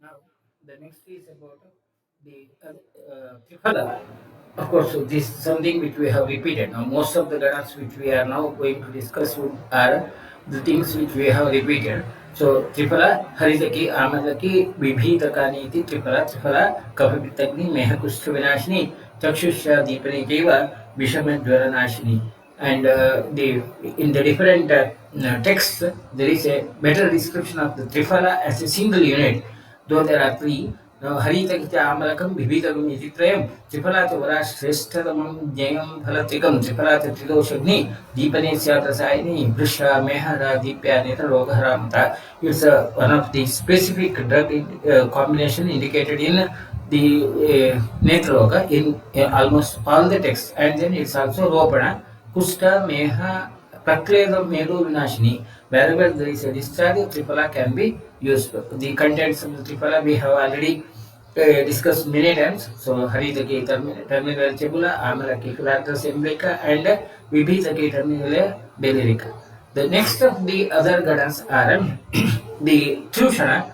Now, the next is about the Triphala. Of course, so this is something which we have repeated. Now, most of the ganas which we are now going to discuss are the things which we have repeated. So, Triphala, Haritaki, Amalaki, Vibhitakani, Triphala, Triphala, Kapapitagni, Mehakustu Vinashni, Chakshusha, Deepani Deva, Vishamadvaranashni. And in the different texts, there is a better description of the Triphala as a single unit. Though there are three, हरितकिच आमलकं विविधकम् इति त्रयं त्रिफलात् वरा श्रेष्ठतमं ज्ञेयं फलत्रिकं त्रिफलात् त्रिदोषग्नि दीपने स्यात् रसायनी वृषा Mehra Deepya नेत्ररोगहरामता. It's one of the specific drug combination indicated in the netraroga in almost all the texts, and then it's also ropana kusta meha prakleda medu vinashini. Wherever there is a discharge, triphala can be used. The contents of the triphala we have already discussed many times. So haritaki terminal cebula, amalaki philanthus emblica, and vibhitaki terminal belirica. The next of the other ganas are the trushana.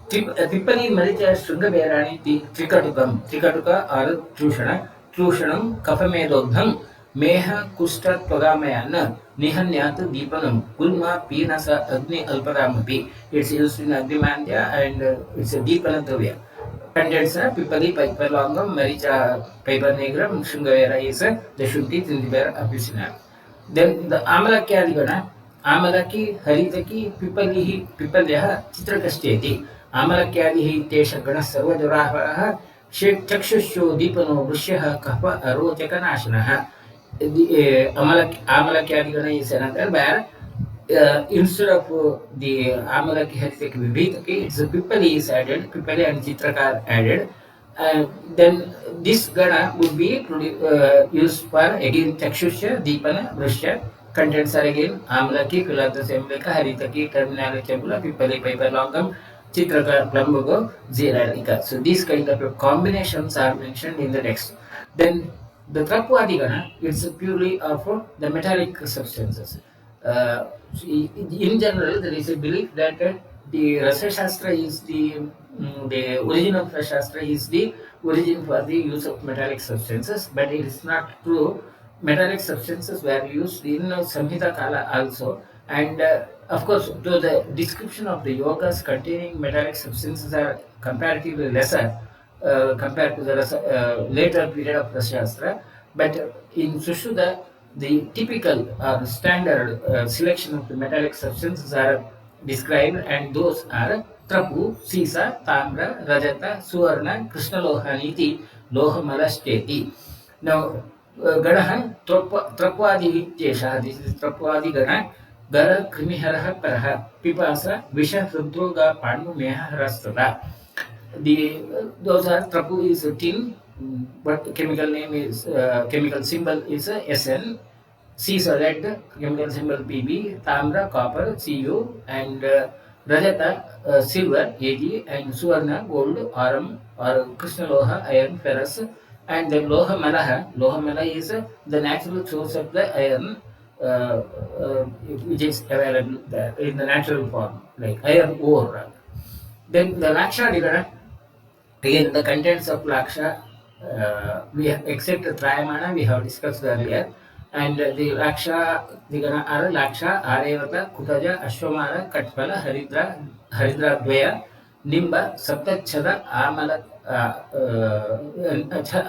टिप्पणी मरिच शृंगबेराणि त्रिकटुक और ट्रूषणं कफमेदोग्धं मेह कुष्ठ त्वगामयान् निहन्यात् दीपनं गुल्मा पीनस अग्नि अल्परामपि. It's used in Agnimandia and it's a deepana dravya. Contents are Pippali, Piper longum, Maricha, Piper nigrum, Shungavera is the Shunti, Tindibera, Apusina. Then the Amalakyadivana, Amalaki, Haritaki, Pipalihi, Pipalyah, Chitrakasteti, Amalakyadihi, Tesha Gana Sarvaduraha, Chakshusho, Deepano, Rushyaha, Kappa, Arochakanashanaha. The Amalakyadivana is another where instead of the Amalaki Haritaki Vibhitaki, it's a Pipali is added, Pipali and Chitrakar added. Then this gana would be used for again Chakshusha, Deepana, Vrishya. Contents are again Amalaki, Philanthus Emblika, Haritaki, Terminal Chembula, Pipali, Piper Longum, Chitraka, Plumbugo, Ziralika. So these kind of combinations are mentioned in the text. Then the Trapwadi gana, it's purely of the metallic substances. In general, there is a belief that the Rasa Shastra is the origin of Rasa Shastra is the origin for the use of metallic substances, but it is not true. Metallic substances were used in Samhita Kala also, and of course, though the description of the yogas containing metallic substances are comparatively lesser compared to the later period of Rasa Shastra, but in Sushuddha, the typical standard selection of the metallic substances are described, and those are Trapu, Sisa, Tamra, Rajata, Suvarna, Krishnalohani, Lohamalasteti. Now, Ganaha, Trapwadi Jesha, this is Trapwadi Gana, Gara, Krimiharaha, Paraha, Pipasa, Visha, Rudroga, Pandu, Meha, Rastada. Those are Trapu is a tin, but chemical name is chemical symbol is SN. C is red, chemical symbol PB, Tamra copper Cu, and Rajata silver Ag, and Suvarna gold Aram or Krishna Loha iron ferrous, and then Loha Malaha. Loha Malaha is the natural source of the iron which is available there in the natural form, like iron ore. Then the Laksha Digana, again the contents of Laksha, we have except Trayamana, we have discussed earlier, and the Laksha Digana are Laksha, Arevata, Kutaja, Ashwamara, Katpala, Haridra Dvaya, Nimba, Saptachada, Amala,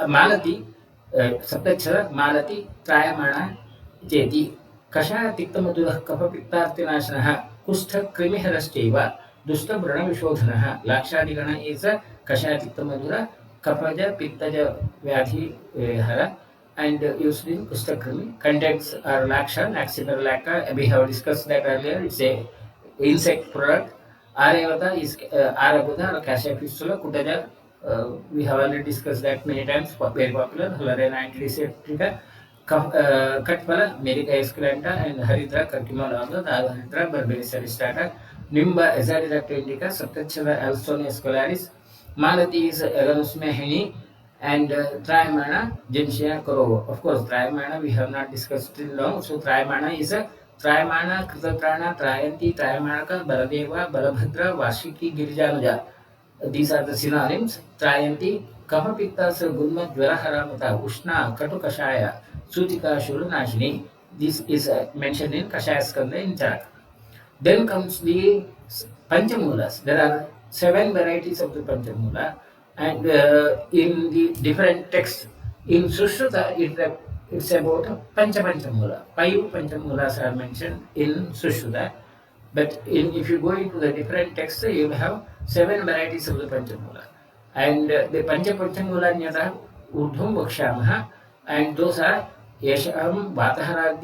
Malati, Saptachada, Malati, Trayamana, Jeti, Kasha Tiktamadura, Kapapiktartinashana, Kusta Krimiharasteva, Dusta Brana Vishodhana, Lakshadigana is a Kashatiktamadura, Kapaja, Pittaja Vyadhi Hara, and used in Kustakrimi. Contents are Laksha, Laxina Laka, we have discussed that earlier, it's a insect product. Arevata is Arabuda or Cassia fistula, Kutaja, we have already discussed that many times, very popular, Hularena antiseptica. Katpala, Medica esculenta, and Haridra Karkimalanga, the Haridra Barbaris aristata, Nimba Azarida indica, Saptachava Alstone escolaris, Malati is Elanus Mehini, and Trimana, Gensia Korova. Of course, Trimana we have not discussed till now, so Trimana is a त्रायमाण कृतत्राण त्रायन्ति त्रायमाणक Baldev Balabhadra वार्षिकी गिरिजानुजा. These are the synonyms. Trayanti kapapikta gulma jwaraharamata ushna katukashaya sutika shurunashini. This is mentioned in Kashaya Skanda in Charaka. Then comes the Panchamulas. There are 7 varieties of the Panchamula, and in the different texts. In Sushruta, it's about Panchamula. 5 Panchamulas are mentioned in Sushruta. But if you go into the different texts, you have 7 varieties of the Panchamula. And the Panchamula Nyata Urdhum Vakshamaha, and those are Yesham Vataharav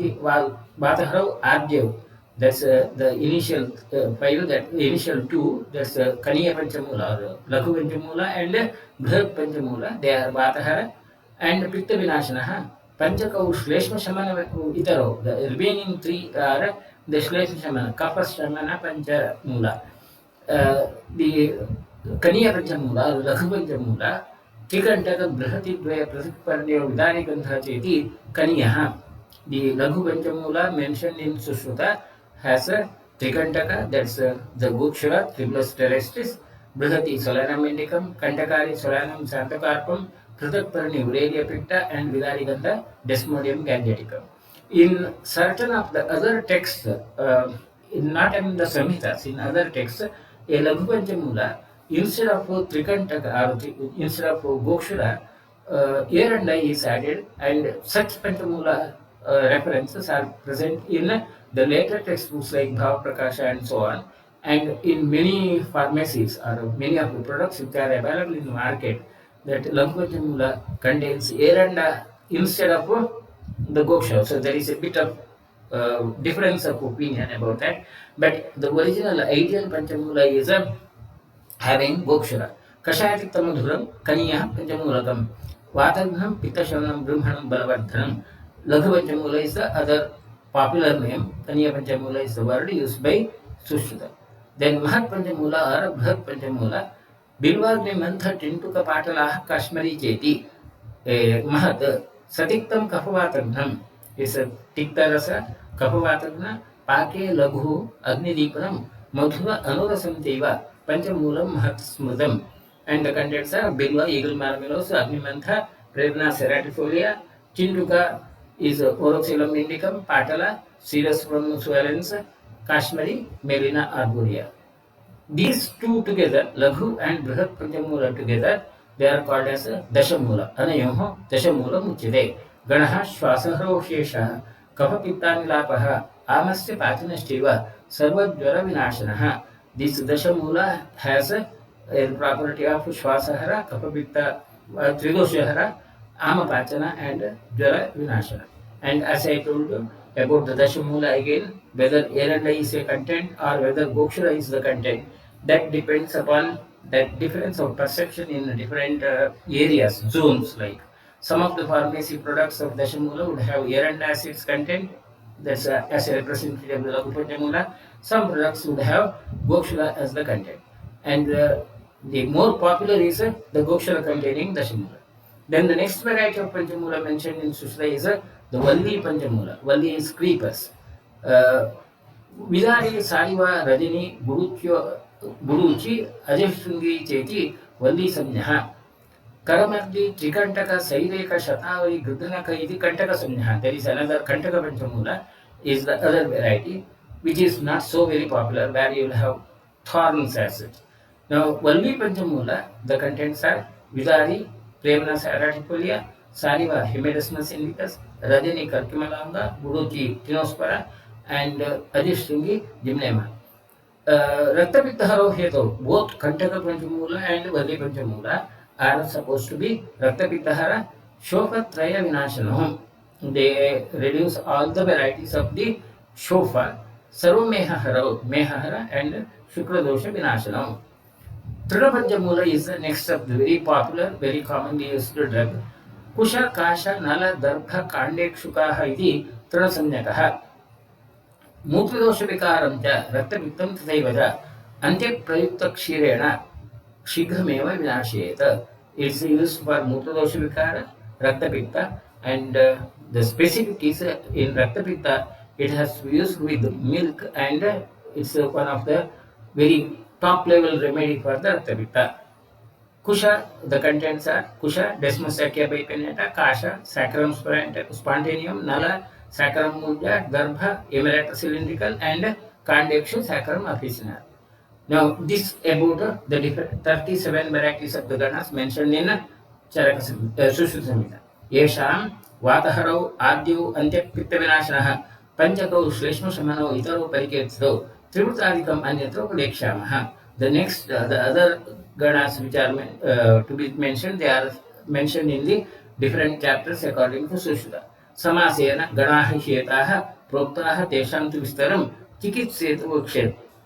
Adyev. That's the initial 5, that initial 2, that's Kaniya Panchamula or Lakhu Panchamula and Bhrad Panchamula. They are Vatahara and Pitta Vinashanaha. Panchakau Shleshma Shamana Itaro. The remaining 3 are the Shleshma Shamana, Kapha Shamana Panchamula. The Kaniya Panchamula or Lakhu Panchamula. Trikantaka Brahati Dvaya Pratikparnyo Vidani Gandha Cheti Kaniyaha. The Laghu Panchamula mentioned in Sushruta has a Trikantaka, that's the Gukshara, Tribulus terrestris, Brihati Solanum indicum, Kantakari Solanum Santacarpum, Pratakparni Aurelia Picta, and Vidariganda Desmodium Gangeticum. In certain of the other texts, not in the Samhitas, in other texts, a Laghu Panchamula, instead of Trikantaka or instead of Gokshara, air and I is added, and such Panchamula references are present in the later textbooks like Bhav Prakasha and so on. And in many pharmacies or many of the products which are available in the market, that Laghu Panchamula contains air and instead of the Goksha. So there is a bit of difference of opinion about that. But the original ideal Panchamula is having Gokshara. Kashayatiktamaduram Kaniya Panchamulakam. Vataghnam Pittashavanam Brahmanam Balavardhanam. Laghu Panchamula is the other popular name. Kaniya Panchamula is the word used by Sushruta. Then Mahat Panchamula or Bhrad Panchamula. Bilvagni Mantha Tintuka Patalah Kashmiri Cheti. Mahat Satiktam Kapavatagnam is a Tiktarasa Kapavatagna Pake Laghu Agni Deepanam Madhura Anurasam Deva Panchamulam Mahat Smudam. And the contents are Bilva, Eagle Marmelos, Agnimantha, Prerna Ceratifolia, Chinduka is Oroxylum indicum, Patala, Cirrus pronuncialensis, Kashmiri, Melina arborea. These two together, Laghu and Brihat Panchamula together, they are called as Dashamula. Anayoho Dashamula Muchide. Ganaha Shwasaharo Shesha, Kapapitanilapaha, Amasya Patinastiva, Sarva Jwara Vinashanaha. This Dashamula has a property of Shwasahara, Kapapitta Tridoshahara, Amapachana, and Jwara Vinashana. And as I told you about the Dashamula again, whether Eranda is a content or whether Gokshara is the content, that depends upon that difference of perception in different areas, zones. Like some of the pharmacy products of Dashamula would have Eranda as its content, that's as a representative of the Laghu Panchamula. Some products would have Gokshara as the content. And the more popular is the Gokshara containing Dashamula. Then the next variety of Panchamula mentioned in Sushruta is the Valli Panchamula. Valli is creepers. Vidari Sariva Rajini Buruchi Ajashtungi Cheti Valli Samnyaha. Karamardi Trikantaka Saireka Shatavari Grudhanaka Iti Kantaka Samnyaha. There is another Kantaka Panchamula, is the other variety, which is not so very popular, where you will have thorns as such. Now, Valli Panchamula, the contents are Vidari, Premana Saratipolia, Sariva Hemedesmus indicus, Rajani Karkimalanga, Buruchi Tinospara, and Ajishtungi Gymnema. Raktapittaharo Heto, both Kantaka Panchamula and Valli Panchamula are supposed to be Raktapittahara, Shofatraya Vinashanam. They reduce all the varieties of the Shofa, Mehahara, and Shukradosha Vinashanam. Trinapanchamula is the next of the very popular, very commonly used drug. Kusha, Kasha, Nala, Darbha, Kandekshukaha iti Trinasamnyakaha. Mutradosha vikaram cha Raktapitam tathaivaja Antya Prayukta Kshirena Shighameva Vinasheta. It's used for Mutradosha vikara, Raktapitta, and the specific is in Raktapitta, It has to be used with milk, and it's one of the very top level remedy for the Rattapitta. Kusha, the contents are Kusha, Desmus acea bipinnata, Kasha, Saccharum spontaneum, Nala, Saccharum mudya, Darbha, Emerita cylindrical, and Kandekshu, Saccharum officina. Now, this about the different 37 varieties of the ganas mentioned in Charaka Sushruta Samhita. Yesham, Vataharau, Adyu, Antyak Pitta Vinashanah, Panchakau, Shleshma Shamano, Itaro Pariketso, Tributadikam Anyatro Lekshamaha. The next, the other ganas which are to be mentioned, they are mentioned in the different chapters according to Sushruta. Samasena, Ganaha Shetaha, Proktaha, Tesham to Vistaram, Chikitset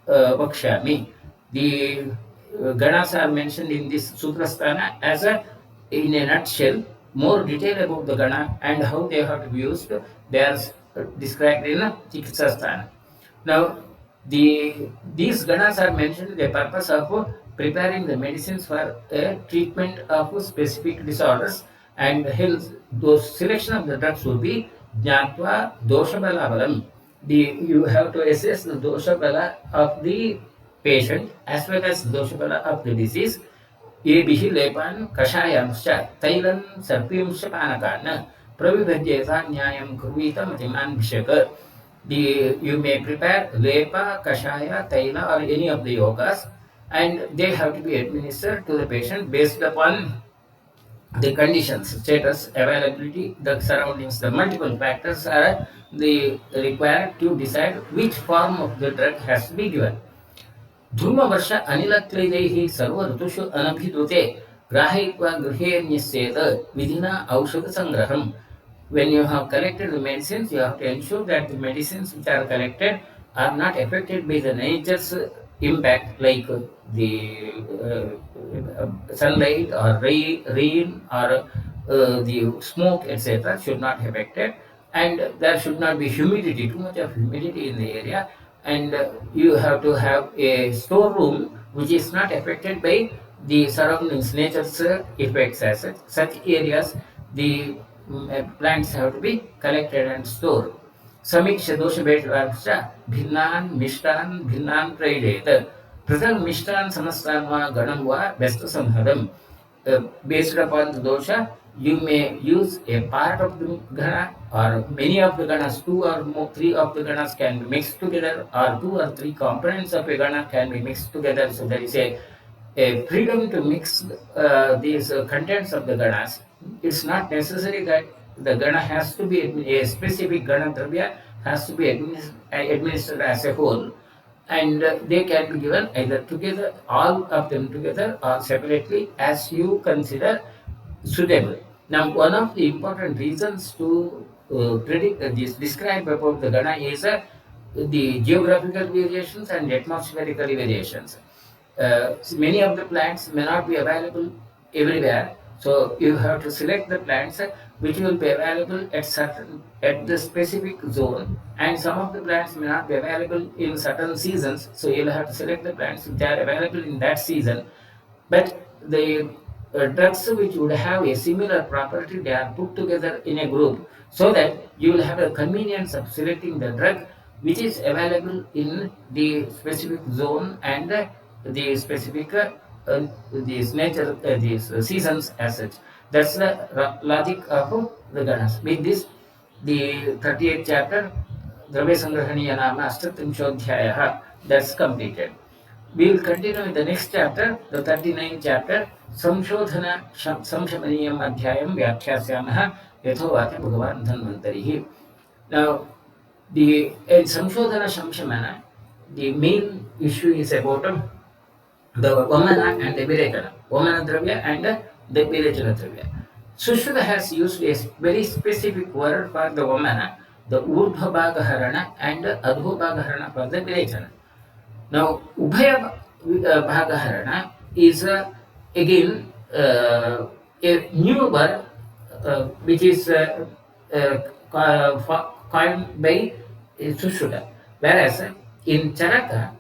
Vakshami. The ganas are mentioned in this Sutrasthana as in a nutshell. More detail about the gana and how they have to be used, they are described in Chikitsasthana. Now, these ganas are mentioned the purpose of preparing the medicines for a treatment of specific disorders, and hence those selection of the drugs will be Jnatva Doshabala Balam. You have to assess the Doshabala of the patient as well as Doshabala of the disease. एभिः लेपान् कषायांश्च तैलं सर्पींश्च पानकान् प्रविभज्येता न्यायं कुर्वीत मतिमान् भिषक. You may prepare lepa, kashaya, taila or any of the yogas, and they have to be administered to the patient based upon the conditions, status, availability, the surroundings, the multiple factors are the required to decide which form of the drug has to be given. धूमवर्ष अनिलक्लैदैः सर्व ऋतुषु अनभिद्रुते ग्राहयित्वा गृहे न्यस्येत विधिना औषधसंग्रहम्. When you have collected the medicines, you have to ensure that the medicines which are collected are not affected by the nature's impact, like the sunlight or rain or the smoke, etc. should not be affected, and there should not be humidity, too much of humidity in the area, and you have to have a storeroom which is not affected by the surroundings, nature's effects as such. Such areas, the plants have to be collected and stored. Samiksha dosha bhetavascha bhinnan mishtan bhinnan prayedeta pratham mishtan samastan va ganam va besta samhadam. Based upon the dosha, you may use a part of the gana or many of the ganas, two or more, three of the ganas can be mixed together, or two or three components of a gana can be mixed together. So there is a freedom to mix these contents of the ganas. It's not necessary that the gana has to be a specific gana dravya has to be administered as a whole, and they can be given either together, all of them together, or separately as you consider suitable. Now, one of the important reasons to describe about the gana is the geographical variations and atmospherical variations. Many of the plants may not be available everywhere, so you have to select the plants which will be available at the specific zone, and some of the plants may not be available in certain seasons, so you'll have to select the plants which are available in that season. But the drugs which would have a similar property, they are put together in a group so that you will have a convenience of selecting the drug which is available in the specific zone and the specific these nature these seasons as such. That's the logic of the ganas. With this, the 38th chapter, dravyasangrahaneeya1309, that's completed. We will continue in the next chapter, the 39th chapter, संशोधन संशमनीयम अध्यायम व्याख्यास्यामः यथोवाक्य भगवान् धन्वन्तरिः. Now, the संशोधन संशमना, the main issue is about the Vamana and the Virechana, Vamana Dravya and the Virechana Dravya. Sushruta has used a very specific word for the Vamana, the Urdhvabhagaharana and Adhobhagaharana for the Virechana. Now, Ubhaya Bhagaharana is again a new word which is coined by Sushruta, whereas in Charaka,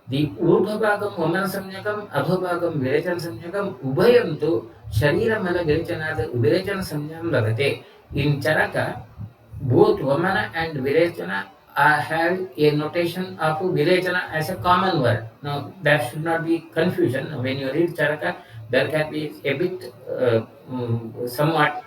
the ऊर्ध्वभागम वमन संज्ञकम अधोभागम विरेचन संज्ञकम उभयं तो शरीरमल विरेचनाद विरेचन संज्ञां लभते. In Charaka, both Vamana and Virechana I have a notation of Virechana as a common word. Now, there should not be confusion. When you read Charaka, there can be a bit, somewhat,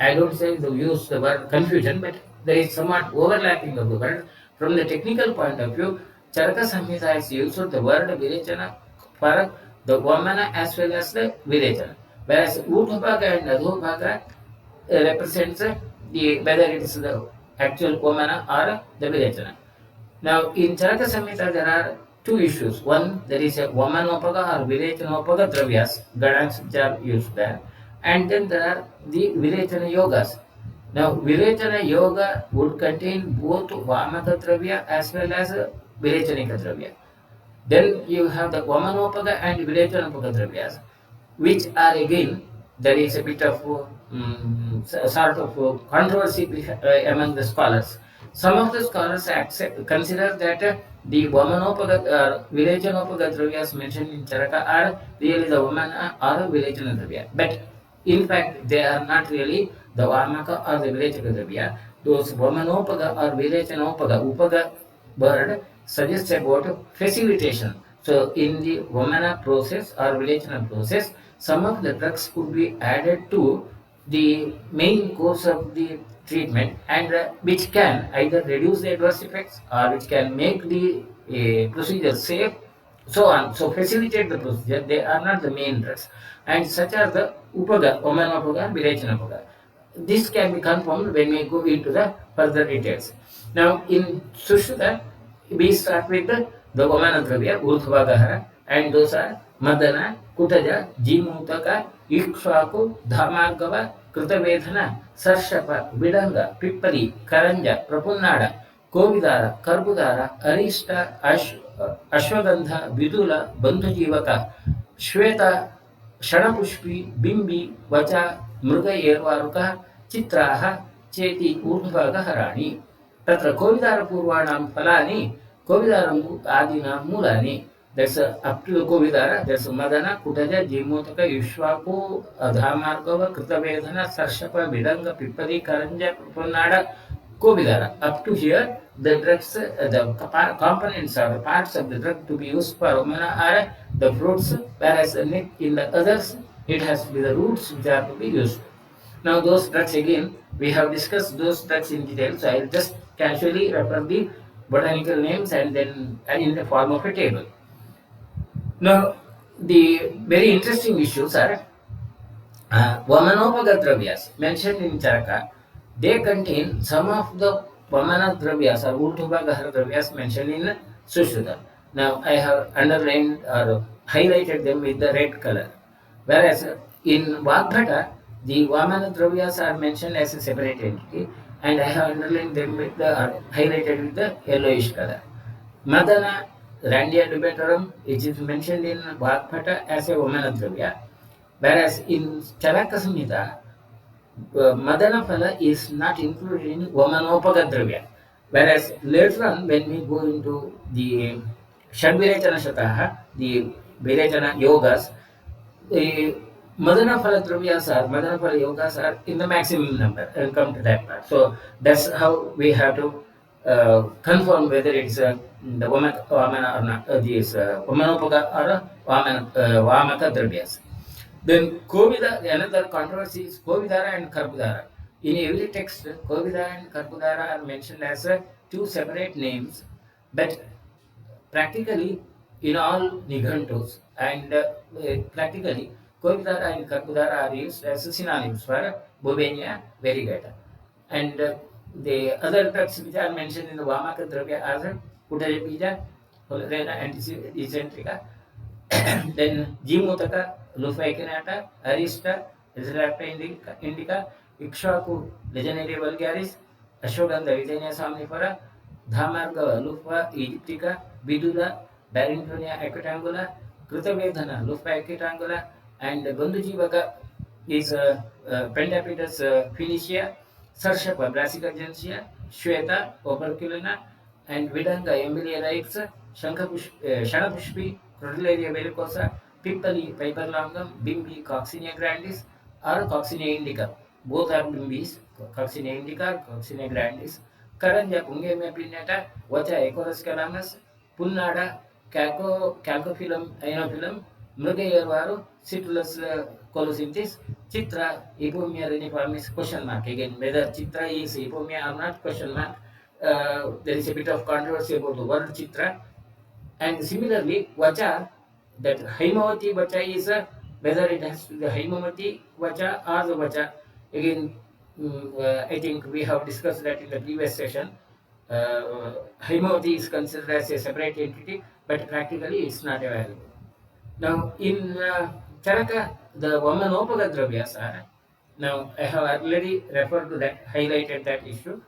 I don't say to use the word confusion, but there is somewhat overlapping of the word. From the technical point of view, Charaka Samhita is used the word Virechana for the Vamana as well as the Virechana. Whereas Uttabhaga and Adhobhaga represents the whether it is the actual Vamana or the Virechana. Now, in Charaka Samhita, there are two issues. One, there is a Vamanopaga or Virechanopaga Dravyas, Gadans which are used there. And then there are the Virechana Yogas. Now, Virechana Yoga would contain both Vamaka Dravya as well as Virechanika Dravya. Then you have the Vamanopaga and Virechanopaga Dravyas, which are again, there is a bit of sort of controversy among the scholars. Some of the scholars consider that the Vamanopaga Virechanopaga Dravyas mentioned in Charaka are really the Vamana or Virechana Dravya. But in fact, they are not really the Vamaka or the Virechaka Dravya. Those Vamanopaga or Virechanopaga, Upaga word suggests about facilitation. So, in the Vamana process or Vilechana process, some of the drugs could be added to the main course of the treatment, and which can either reduce the adverse effects or which can make the procedure safe, so on. So, facilitate the procedure. They are not the main drugs, and such are the Upaga, Vamanopaga, Vilechanopaga. This can be confirmed when we go into the further details. Now, in Sushruta, we start with the Vamana Dravya, Urdhvagahara, and those are Madana, Kutaja, Jimutaka, Ikshvaku, Dhamargava, Krutavedhana, Sarshapa, Vidanga, Pippali, Karanja, Prapunnada, Kovidara, Karbudara, Arista, Ashwagandha, Vidula, Bandhujivaka, Shweta, Shanapushpi, Bimbi, Vacha, Mruga Yervaruka, Chitraha, Cheti, Urdhvagaharaani. तत्र कोविदारपूर्वाणां फलानि कोविदारम् आदीनां मूलानि. That's up to Kovidara. That's Madana, Kutaja, Jimotaka, Yushwaku, Adhamargava, Kritavedana, Sarshapa, Vidanga, Pippali, Karanja, Purnada, Kovidara. Up to here, the drugs, the components or the parts of the drug to be used for Omana are the fruits, whereas in the others, it has to be the roots which are to be used. Now, those drugs again, we have discussed those drugs in detail, so I will just casually refer the botanical names and then in the form of a table. Now, the very interesting issues are Vamanopaga Dravyas mentioned in Charaka. They contain some of the Vamana Dravyas or Urdhvagahara Dravyas mentioned in Sushruta. Now, I have underlined or highlighted them with the red color. Whereas in Vagbhata, the Vamana Dravyas are mentioned as a separate entity, and I have underlined them with the highlighted with the yellowish color. Madana Randia dubatorum, which is mentioned in Vagbhata as a Vamana Dravya, whereas in Charaka Samhita, Madana Phala is not included in Vamanopaga Dravya. Whereas later on, when we go into the Shadvirechana Shataha, the Virechana Yogas, the Madana Phala Dravyas are, Madana Phala Yogas are in the maximum number. I'll come to that part. So that's how we have to confirm whether it's the Vamana or not, these Vamanopaga or Vamaka Dravyas. Then Kovida, another controversy is Kovidara and Karbudara. In every text, Kovidara and Karbudara are mentioned as two separate names, but practically in all Nighantus and practically Kovidara and Karbudara are used as synonyms for Bovenia variegata. And the other texts which are mentioned in the Vamaka Dravya are Kutaja Bija, Holrena and Eccentrica. Then Jimutaka, Lufaikinata, Arista, Reserata indica, Ikshaku, Legionary vulgaris, Ashogandha, Vitania somnifera, Dhamarga, Lufa, Egyptica, Bidula, Barringtonia equitangula, Krutavedhana, Lufa equitangula, and Bandhujivaka is Pentapithus Phoenicia, Sarshapa, Brassica gentiana, Shweta, Operculina, and Vidanga, Emilia Rix, Shanapushpi, Crotalaria vericosa, Pippali, Piperlongum, Bimbi, Coccinea grandis, or Coccinea indica. Both are bimbis, Coccinea indica, Coccinea grandis. Karanja Pungeme Pineta, Wacha Ecoras Calamas, Punada, Calcophyllum, Ionophyllum, Mrugayarvaru, Citrus colosynthis, Chitra, Ipomia reniformis, question mark. Again, whether Chitra is Ipomia or not, question mark. There is a bit of controversy about the word Chitra. And similarly, Vacha, that Haimavati Vacha is whether it has to be the Haimavati Vacha or the Vacha. Again, I think we have discussed that in the previous session. Haimavati is considered as a separate entity, but practically it's not available. Now, in Charaka, the Vamanopaga Dravyas are. Now, I have already referred to that, highlighted that issue.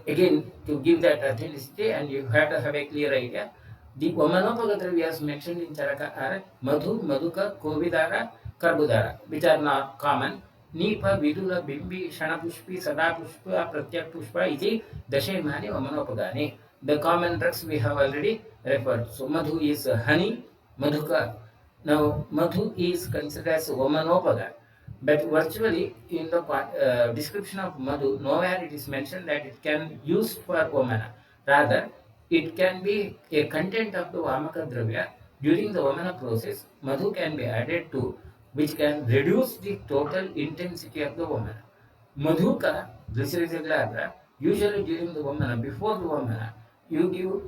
Again, to give that authenticity, and you have to have a clear idea. The Vamanopaga Dravyas mentioned in Charaka are Madhu, Madhuka, Kovidara, Karbudara, which are not common. Nipa, Vidula, Bimbi, Shanapushpi, Sadapushpa, Pratyak Pushpa, iti Dashemani Vamanopagani. The common drugs we have already referred. So, Madhu is honey, Madhuka. Now, Madhu is considered as Vamanopaga, but virtually in the description of Madhu, nowhere it is mentioned that it can be used for Vamana. Rather, it can be a content of the Vamaka Dravya. During the Vamana process, Madhu can be added to, which can reduce the total intensity of the Vamana. Madhuka, glycerin usually during the Vamana, before the Vamana, you give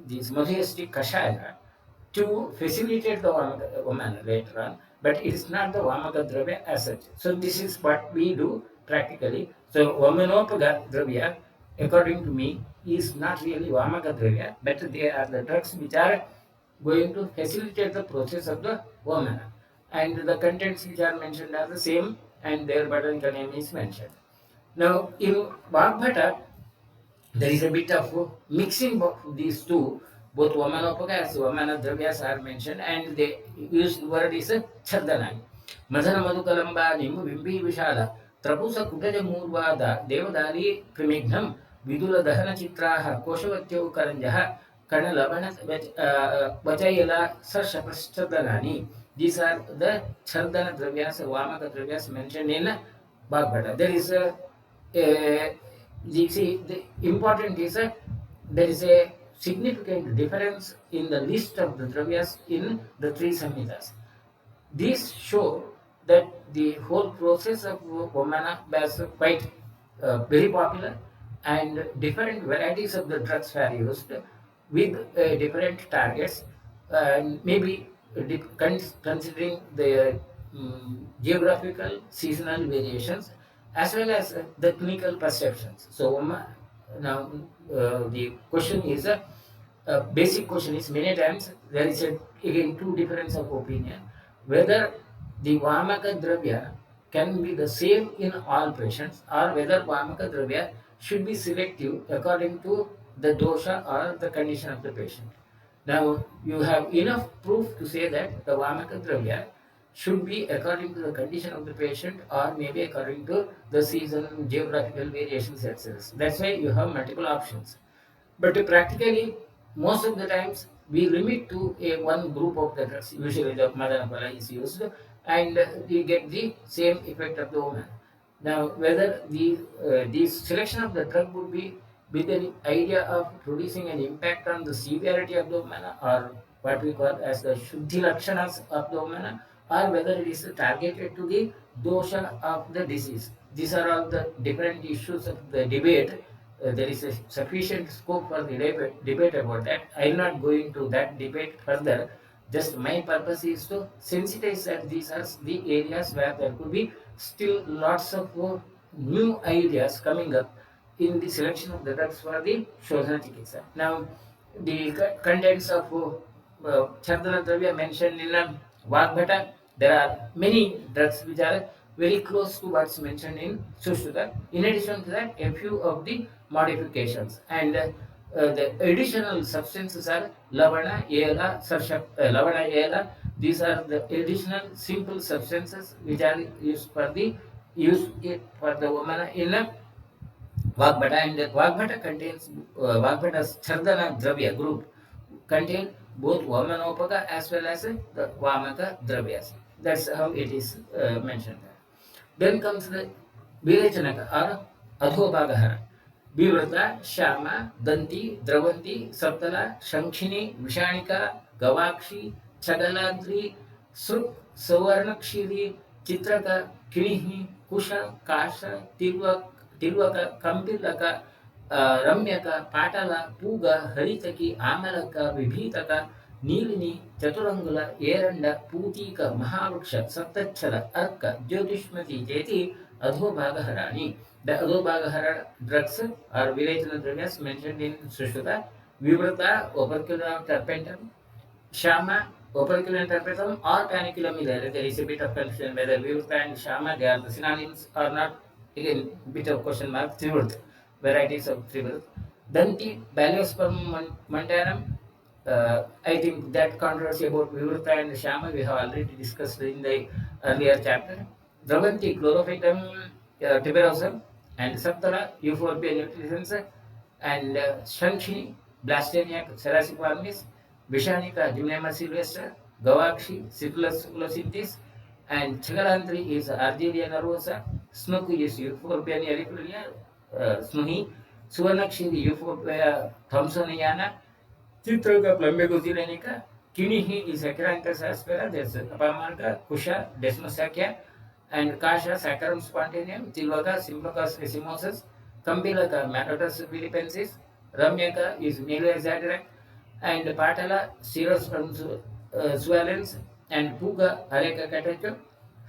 this Madhyastic Kashaya to facilitate the Vamana later on, but it is not the Vamaka Dravya as such. So this is what we do practically. So Vamanopaga Dravya, according to me, is not really Vamaka Dravya, but they are the drugs which are going to facilitate the process of the Vamana. And the contents which are mentioned are the same, and their botanical name is mentioned. Now, in Vagbhata, there is a bit of mixing of these two. Both Vamanopaga as Vamana Dravyas are mentioned, and the used word is Chardana. Madhana Madhukalamba Nimu Vimbi Vishala Trapusa Kutaja Murvada Devadari Primignam Vidula Dahana Chitraha Koshavatyo Karanjaha Kana Lavana Vachayala Sarshapastadani. These are the Chardana Dravyas, Vamaka Dravyas mentioned in Bhagavata. There is the important is there is a significant difference in the list of the dravyas in the three samhitas. These show that the whole process of Vamana was quite very popular, and different varieties of the drugs were used with different targets, and maybe considering the geographical seasonal variations as well as the clinical perceptions. So now the question is basic question is, many times there is again two difference of opinion whether the Vamaka Dravya can be the same in all patients, or whether Vamaka Dravya should be selective according to the dosha or the condition of the patient. Now, you have enough proof to say that the Vamaka Dravya should be according to the condition of the patient, or maybe according to the season, geographical variations, etc. That's why you have multiple options. But practically, most of the times, we limit to a one group of the drugs. Usually, the Madanapala is used, and we get the same effect of the woman. Now, whether the selection of the drug would be with an idea of producing an impact on the severity of the Vamana, or what we call as the Shuddhi Lakshanas of the Vamana, or whether it is targeted to the dosha of the disease. These are all the different issues of the debate. There is a sufficient scope for the debate about that. I am not going to that debate further. Just my purpose is to sensitize that these are the areas where there could be still lots of new ideas coming up in the selection of the drugs for the Shodhana Chikitsa. Now, the contents of Chardana Dravya mentioned in Vagbhata, there are many drugs which are very close to what's mentioned in Sushruta. In addition to that, a few of the modifications, and the additional substances are Lavana, Ela, Lavana, Ela. These are the additional simple substances which are used for the Vamana in Vagbhata, and Vagbhata contains Vagbhata's Chardana Dravya group contain both Vamanopaga as well as the Vamaka Dravyas. That's how it is mentioned there. Then comes the Virachanaka or Adhobagahara. विवृता Shyama दंती द्रवंती सप्तला शंखिनी विषाणिका गवाक्षी छगलाद्री सृक् सवर्णक्षीरी चित्रक किणिः कुश काश तिर्वक कंपिलक रम्यक पाटल पूग हरितकी आमलक विभीतक नीलिनी चतुरंगुल ಏರಂಡ पूतीक महावृक्ष सप्तच्छल अर्क ज्योतिष्मती चेति अधोभागहराणि. The अधोभागहर drugs or virechana dravyas mentioned in Sushruta. Vivrata operculum terpentum, Shama operculum terpentum or paniculum hilare. There is a bit of confusion whether Vivrata and Shama they are the synonyms or not. Again, bit of question mark. Trivrata, varieties of Trivrata. Danti, Baliospermum montanum. I think that controversy about Vivrata and Shama we have already discussed in the earlier chapter. Dravanti, Chlorophytum tuberosum, and Saptara, Euphorbia nutritions, and Shankhini, Blastenia, Serasicornis, Vishanika, Gymnema sylvestre, Gavakshi, Citrus succulentris, and Chigalantri is Argelia nervosa, Snuku is Euphorbia nervicolia, Snuhi, Suvanakshi, Euphorbia thomsoniana, Chitraga plumbegozilenica, Kinihi is Acranthus aspera, there's Apamarga, Kusha, Desmosacea, and Kasha saccharum spontaneum, Tilvaga simplicus racemosus, Kambilaka matotus philippensis, Ramyaka is Nilo exaggerate, and Patala cirrus swellens, and Puga Areka catacho,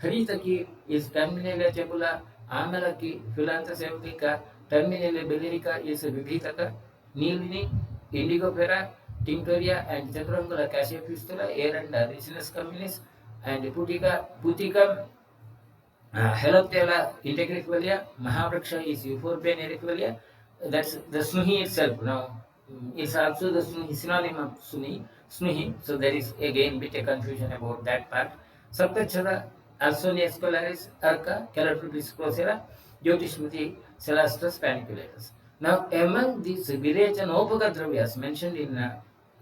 Haritaki is Terminala tabula, Amalaki Philantha sevtica, Terminala billerica is Vibhitaka, Nilini, Indigo pera, Tinctoria, and Chaturangula cassia pistula, air and Ricinus communis, and Putica. Heloptela integrativalia, Mahavraksha is Euphorbia ericalia. That's the Snuhi itself. Now, it's also the Snuhi, synonym of Snuhi. So there is again bit of confusion about that part. Saptachara, Alsonia scolaris, Arca, Calotropis crocera, Jyotishmati, Celastras paniculatus. Now, among these Virecha Nopaga dravyas mentioned in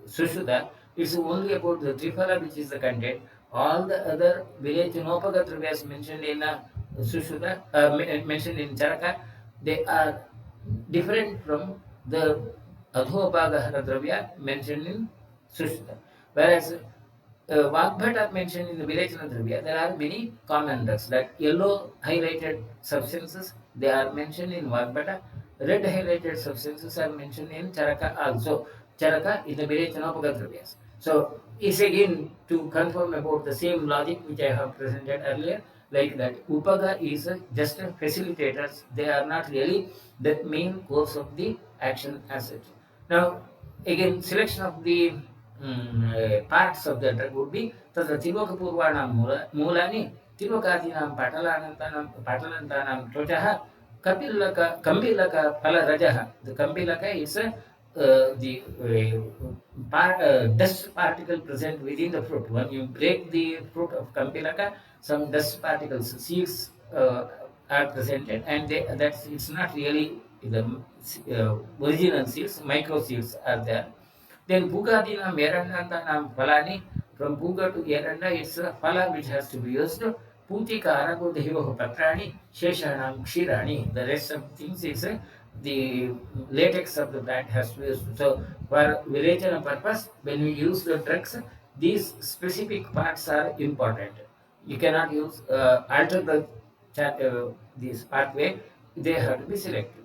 Sushruta, it's only about the Triphala which is the content. All the other Virecha dravyas mentioned in Sushruta, mentioned in Charaka, they are different from the Adhobhagahara dravya mentioned in Sushruta. Whereas Vagbhata mentioned in the Virechana dravya, there are many common drugs like yellow highlighted substances, they are mentioned in Vagbhata. Red highlighted substances are mentioned in Charaka also. Charaka is the Virechana dravyas. So, it's again to confirm about the same logic which I have presented earlier, like that Upaga is just facilitators, they are not really the main course of the action as such. Now, again, selection of the parts of the drug would be Tatra Tiloka Purvanam Mulani, Tilokadinam Patalantanam Tojaha, Kambilaka Phala Rajaha. The Kambilaka is the dust particle present within the fruit. When you break the fruit of Kampilaka, some dust particles, seeds are presented, and that's it's not really the original seeds, micro seeds are there. Then Pugadina Merandantanam Phalani, from Puga to Yeranda, it's a phala which has to be used. Putika Arakudehivo Patrani, Sheshanam Kshirani, the rest of things is the latex of the plant has to be used. So, for Virechana purpose, when we use the drugs, these specific parts are important. You cannot use alter this pathway, they have to be selected.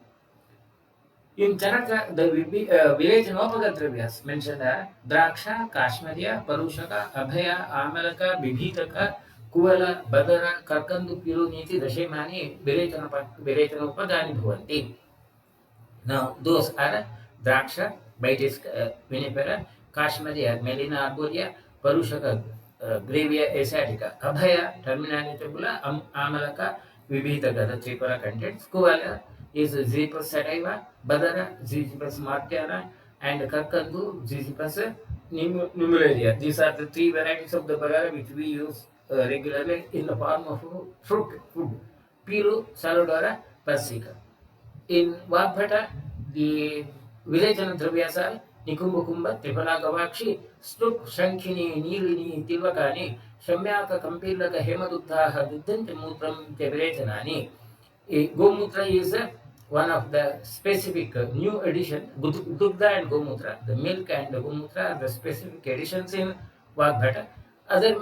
In Charaka, the Virechanopaga dravyas mentioned are Draksha, Kashmiriya, Parushaka, Abhaya, Amalaka, Vibhitaka, Kuvala, Badara, Karkandu, Piruniti, Dashemani, Virechanopadani Bhavanti. Now, those are Draksha, Vitis vinifera, Kashmiriya, Melina arborea, Parushaka, Gravia asiatica, Abhaya, Terminani tabula, Amalaka, Vibhitaka, the Tripura contents, Kuvala is Zipus sativa, Badara, Zipus martiana, and Karkandu, Zipus numeraria. These are the three varieties of the Bagara which we use regularly in the form of fruit, food. Piru, Salodora, Persica. In Vagbhata, the Virechana dravyas are Nikumbukumba, Triphala Gavakshi, Stuk, Shankhini, Nilini, Tilvakani, Shamyaka, Kampilaka, Hemadutta, Dudant Mutram, Virechanani. Gomutra is one of the specific new addition, Dugdha and Gomutra. The milk and the Gomutra are the specific additions in Vagbhata. Other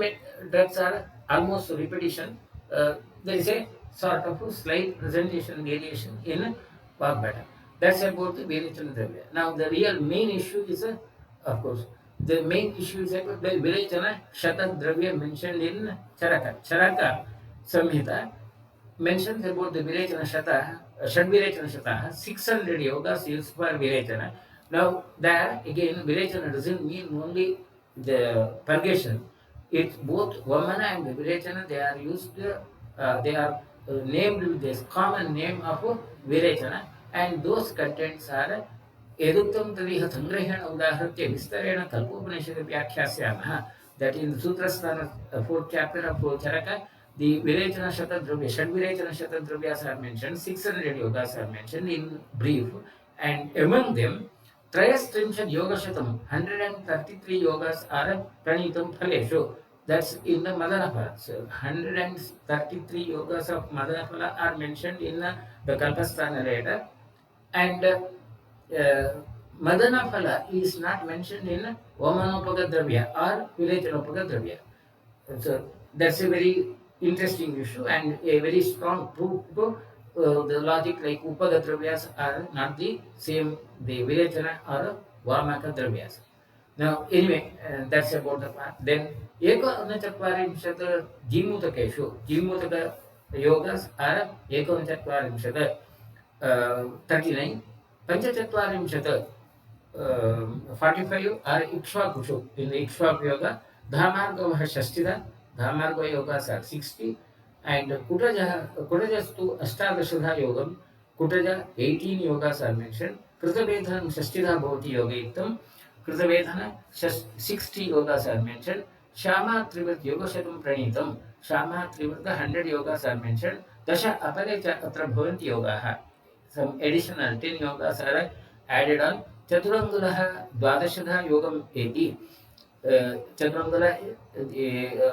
drugs are almost repetition. There is a sort of a slight presentation variation in Vagbhata. That's about the Virechana Dravya. Now, the real main issue is, of course, the main issue is about the Virechana Shata Dravya mentioned in Charaka. Charaka Samhita mentions about the Virechana Shata, Shadvirechana Shata, 600 yogas used for Virechana. Now, there again, Virechana doesn't mean only the purgation. It's both Vamana and Virechana, they are used, they are named with this common name of Virechana, and those contents are Eduktam Tadiha Sangrahena Udahartya Vistarena Kalpopanishad Vyakhyasyamaha, that in the Sutrasthana, 4th chapter of Charaka, the Virechana Shatadravya, Shadvirechana Shatadravya's are mentioned, 600 yogas are mentioned in brief, and among them, Trayastrimshad Yoga Shatam, 133 yogas are Pranitam Phaleshu. That's in the Madanaphala. So 133 yogas of Madanaphala are mentioned in the Kalpasthana later, and Madanaphala is not mentioned in Vamanopagadravya or Virechanopagadravya. So that's a very interesting issue and a very strong proof to the logic, like Upagadravyas are not the same, the Virechana or Vamaka Dravyas. Now, anyway, that's about the part. Then, Ekonachatvarimshat Jimutakeshu, Jimutaka yogas are Ekonachatvarimshat 39, Panchachatvarimshat 45 are Ikshvakushu. In the Ikshvaku Yoga, Dhamarga Shastida, Dhamarga Yogas are 60, and Kutajastu Astadashadha Yogam, Kutaja 18 yogas are mentioned, Kritavedhanam Shastida Bhavati Yoga Iktam, Kritavedhana 60 yogas are mentioned, Shama Trivat Yoga Shatam Pranitam, Shama Trivat 100 yogas are mentioned, Dasha Aparecha Atra Bhavanti Yogaha. Some additional 10 yogas are added on. Chaturangula Dwadashadha Yogam 80. Chaturangula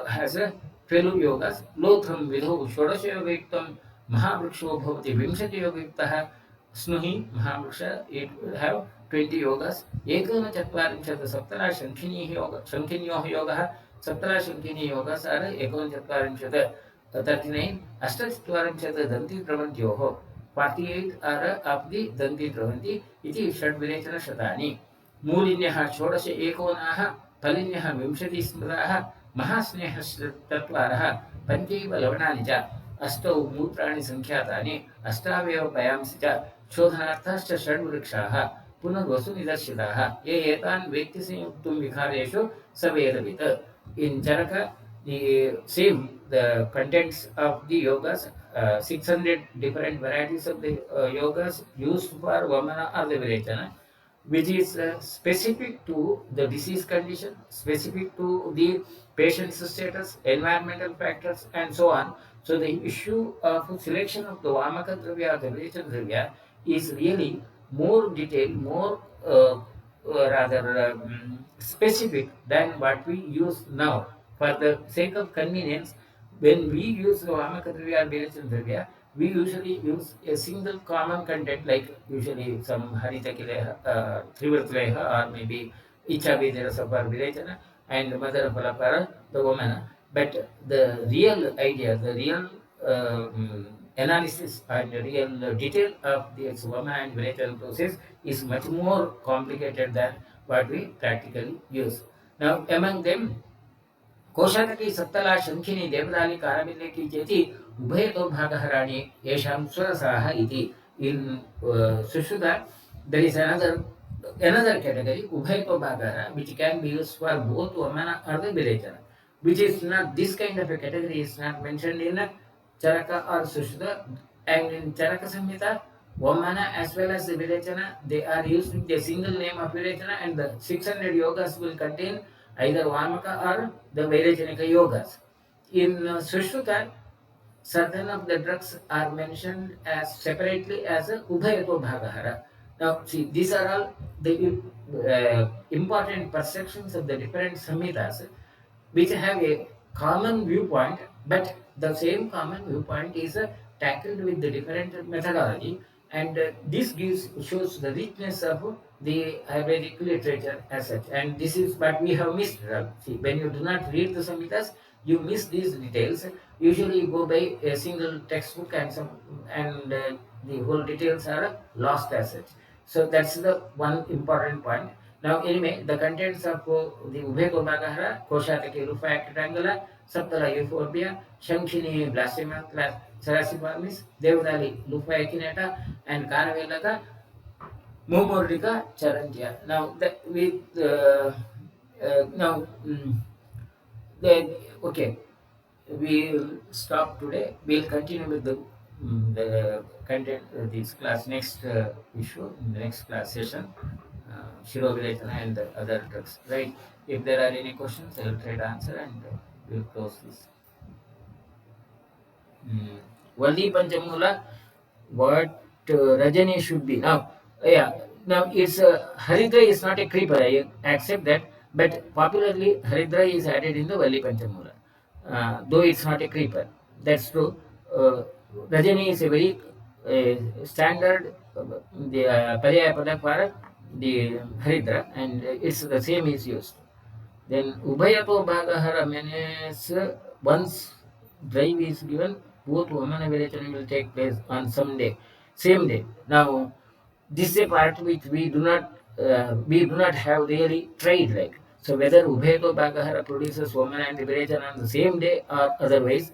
has a 12 yogas. Lotham Vidho Shodasha Yogiktam Mahavruksho Bhavati Vimshati Yogiktaha Snuhi Mahavruksha. It will have 20 yogas. Ekana Chatvarimshata Saptara Shankhini Yoga Shankhinyo Yoga Saptara Shankhini yogas are Ekana Chatvarimshata 39. Ashtatvarimshata Danti Pravantyoho 48 are of the Danti Dravanti, iti Shadvirechana Shatani. Mulinyah Shodasha Ekonaha, Palinyah Vimshati Smraha, Mahasneha Tatwaraha, Panchaiva Lavananija, Astau Mutrani Sankhyathani, Astaveva Payamsija, Shodhanarthascha Shadvrikshaha, Punavasu Nidashitaha, Ye Etan Vektisim Vikhareshu, Savedavita. In Charaka, the same, the contents of the yogas, 600 different varieties of the yogas used for Vamana or the Virechana, which is specific to the disease condition, specific to the patient's status, environmental factors, and so on. So the issue of selection of the Vamaka Dravya or the Virechana Dravya is really more detailed, more rather specific than what we use now. For the sake of convenience, when we use Vamakadravya or Virechana, we usually use a single common content, like usually some Harita Kileha, Trivartleha, or maybe Icha Viderasa for Virechana and Mother Phala the woman. But the real idea, the real analysis and the real detail of the Vama and Virechana process is much more complicated than what we practically use. Now, among them, कोशातकी सत्तला Shankhini देवदाली कारबिल्ले की चेति उभय तो भागहराणि येषां स्वरसाः इति. In Sushruta there is another category ubhay to bhagahara, which can be used for both Vamana or the Virechana, which is not, this kind of a category is not mentioned in Charaka or Sushruta. And in Charaka Samhita, Vamana as well as the Virechana, they are used with a single name of Virechana, and the 600 yogas will contain either Vamaka or the Vairechanika yogas. In Sushruta, certain of the drugs are mentioned as separately as a Ubhayato Bhagahara. Now, see, these are all the important perceptions of the different Samhitas, which have a common viewpoint, but the same common viewpoint is tackled with the different methodology, and this shows the richness of the Ayurvedic literature as such. And this is what we have missed. See, when you do not read the Samhitas, you miss these details. Usually, you go by a single textbook, and the whole details are lost as such. So that's the one important point. Now, anyway, the contents of the Ubheko Bagahara, Koshataki Rufa Actangula, Saptala Euphorbia, Shankhini Blasphema, Sarasiformis, Devdali Lufa Echinata, and Caravelaka, Momordica Charantia. Now, with now, okay, we'll stop today. We'll continue with the content this class next issue in the next class session. Shiroviretana and the other drugs, right? If there are any questions, I will try to answer and we'll close this. Valli Panchamula, what Rajani should be. Now, yeah, now it's Haridra is not a creeper, I accept that, but popularly Haridra is added in the Valli Panchamula, though it's not a creeper. That's true. Rajani is a very standard the Paryaya Pada for the Haridra, and it's the same is used. Then Ubhayato Bhagahara means once drive is given, both Vamana Virechana will take place on some day, same day. Now, this is a part which we do not have really tried like. So whether Ubhayato Bhagahara produces Vamana and Virechana on the same day or otherwise,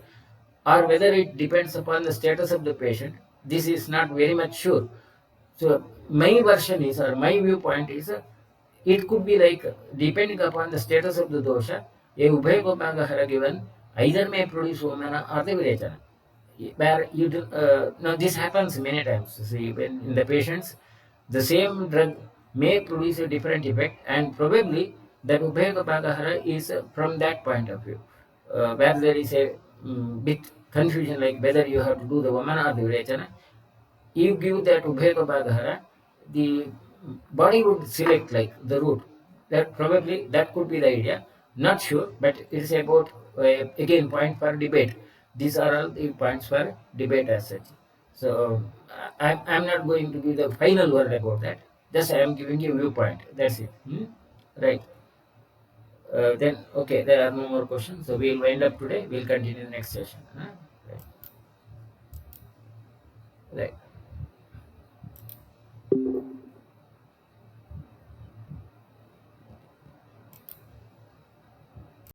or whether it depends upon the status of the patient, this is not very much sure. So my version is, or my viewpoint is, it could be like depending upon the status of the dosha, a Ubhayagopagahara given either may produce Vamana or the Virechana. Where you do, now this happens many times. See, when in the patients, the same drug may produce a different effect, and probably that Ubhayagopagahara is from that point of view, where there is a bit confusion like whether you have to do the Vamana or the Virechana. You give that Ubhayagopagahara, the body would select like the route. That probably that could be the idea. Not sure, but it's about again point for debate. These are all the points for debate as such. So I'm not going to give the final word about that. Just I am giving you a viewpoint. That's it. Right. Then okay, there are no more questions. So we'll wind up today. We'll continue the next session. Right. Right.